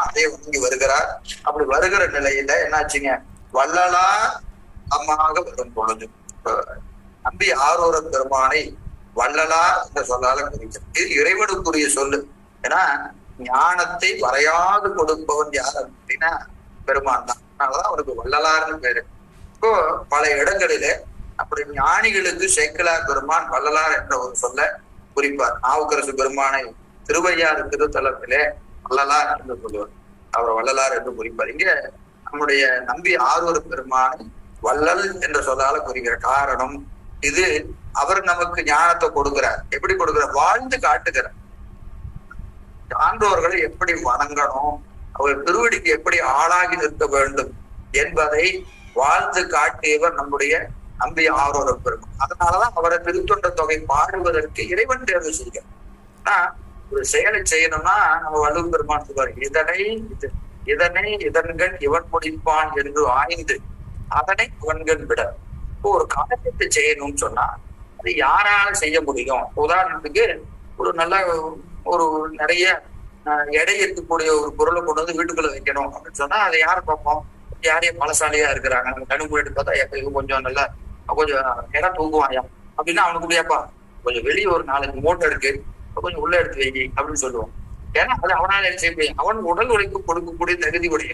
அதே வணங்கி வருகிறார். அப்படி வருகிற நிலையில என்னாச்சுங்க, வள்ளலார் அம்மாக வரும் பொழுது நம்பி ஆரூர பெருமானை வள்ளலார் என்ற சொல்லால குறிக்கிறது. இது இறைவனுக்குரிய சொல்லு. ஏன்னா ஞானத்தை வரையாது கொடுப்பவன் யார் அப்படின்னா பெருமான் தான். அதனாலதான் அவருக்கு வள்ளலார்னு பேரு. இப்போ பல இடங்களிலே அப்படி ஞானிகளுக்கு சேக்கிழார் பெருமான் வள்ளலார் என்ற ஒரு சொல்ல குறிப்பார். நாவுக்கரசு பெருமானை திருவையாறு திருத்தலத்திலே வள்ளலார் என்று சொல்லுவார். அவர் வள்ளலார் என்று குறிப்பார். இங்க நம்முடைய நம்பி ஆரூர பெருமானை வள்ளல் என்ற சொல்லால குறிக்கிற காரணம் இது. அவர் நமக்கு ஞானத்தை கொடுக்கிறார். எப்படி கொடுக்கிறார்? வாழ்ந்து காட்டுகிறார். சான்றோர்களை எப்படி வணங்கணும், அவர் திருவடிக்கு எப்படி ஆளாகி நிற்க வேண்டும் என்பதை வாழ்ந்து காட்டியவர் நம்முடைய நம்பி ஆரூர பெருமான். அதனாலதான் அவரை திருத்தொண்ட தொகை பாடுவதற்கு இறைவன் தேர்வு செய்கிறார். ஆனா ஒரு செயலை செய்யணும்னா நம்ம வள்ளுவர் பெருமான் சொல்வார், இதனை இதன்கள் இவன் முடிப்பான் என்று ஆய்ந்து அதனை இவன்கள் விட. இப்போ ஒரு காரியத்தை செய்யணும்னு சொன்னா அது யாரால செய்ய முடியும்? உதாரணத்துக்கு ஒரு நல்ல ஒரு நிறைய எடை இருக்கக்கூடிய ஒரு பொருளை கொண்டு வந்து வீட்டுக்குள்ள வைக்கணும் அப்படின்னு சொன்னா அதை யாரை பார்ப்போம்? யாரையும் பலசாலியா இருக்கிறாங்க, நம்ம கணுப்பு எடுத்து பார்த்தா எப்பயும் கொஞ்சம் நல்லா கொஞ்சம் இடம் தூங்குவாயா அப்படின்னா அவனுக்கு முடியாப்பா கொஞ்சம் வெளியே ஒரு 4 மூட்டை இருக்கு, கொஞ்சம் உள்ள எடுத்து வைக்கி அப்படின்னு சொல்லுவான். ஏன்னா அது அவனால செய்ய முடியும். அவன் உடல் உழைப்பு கொடுக்கக்கூடிய தகுதி உடைய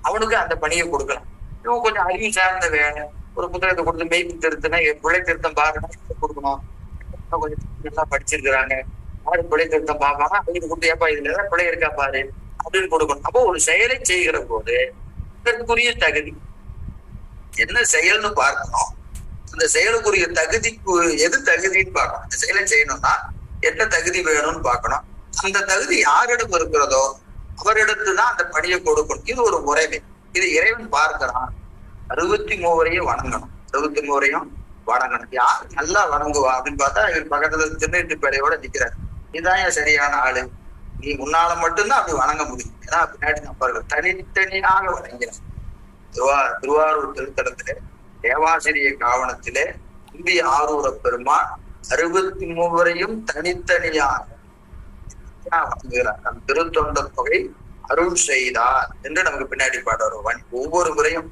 அவனுக்கு அந்த பணியை கொடுக்கலாம். இவன் கொஞ்சம் அறிவு சார்ந்த வேலை, ஒரு புத்தகத்தை கொடுத்து மெய்ப்பு திருத்தினா பிழை திருத்தம் பாருன்னா கொடுக்கணும். கொஞ்சம் நல்லா படிச்சிருக்கிறாங்க, யாரு பிழை திருத்தம் பார்ப்பாங்க, அவங்களுக்கு கொடுத்து ஏப்பா இதுல ஏதாவது பிழை இருக்கா பாரு அப்படின்னு கொடுக்கணும். அப்போ ஒரு செயலை செய்கிற போது இதற்குரிய தகுதி என்ன செயல்னு பார்க்கணும். அந்த செயலுக்குரிய தகுதிக்கு எது தகுதின்னு பார்க்கணும். இந்த செயலை செய்யணும்னா என்ன தகுதி வேணும்னு பார்க்கணும். அந்த தகுதி யாரிடம் இருக்கிறதோ அவரிடத்துதான் அந்த பணியை கொடுக்கணும். இது ஒரு முறைமை. இது இறைவன் பார்க்கிறான். 63 வணங்கணும். 63 வணங்கணும். யார் நல்லா வணங்குவா அப்படின்னு பார்த்தா இவர் பக்கத்துல திருநெட்டு பேரையோட நிக்கிறார். இதுதான் சரியான ஆளு. நீ முன்னால மட்டும்தான் அப்படி வணங்க முடியும். ஏன்னா பின்னாடி நம்பர்கள் தனித்தனியாக வணங்கினார். திருவாரூர் திருத்தலத்திலே தேவாசிரிய காவணத்திலே நம்பி ஆரூர பெருமான் 63 தனித்தனியாக வணங்குகிறார். திருத்தொண்ட தொகை அருள் செய்தார் என்று நமக்கு பின்னாடி பாடுவார். ஒவ்வொரு முறையும்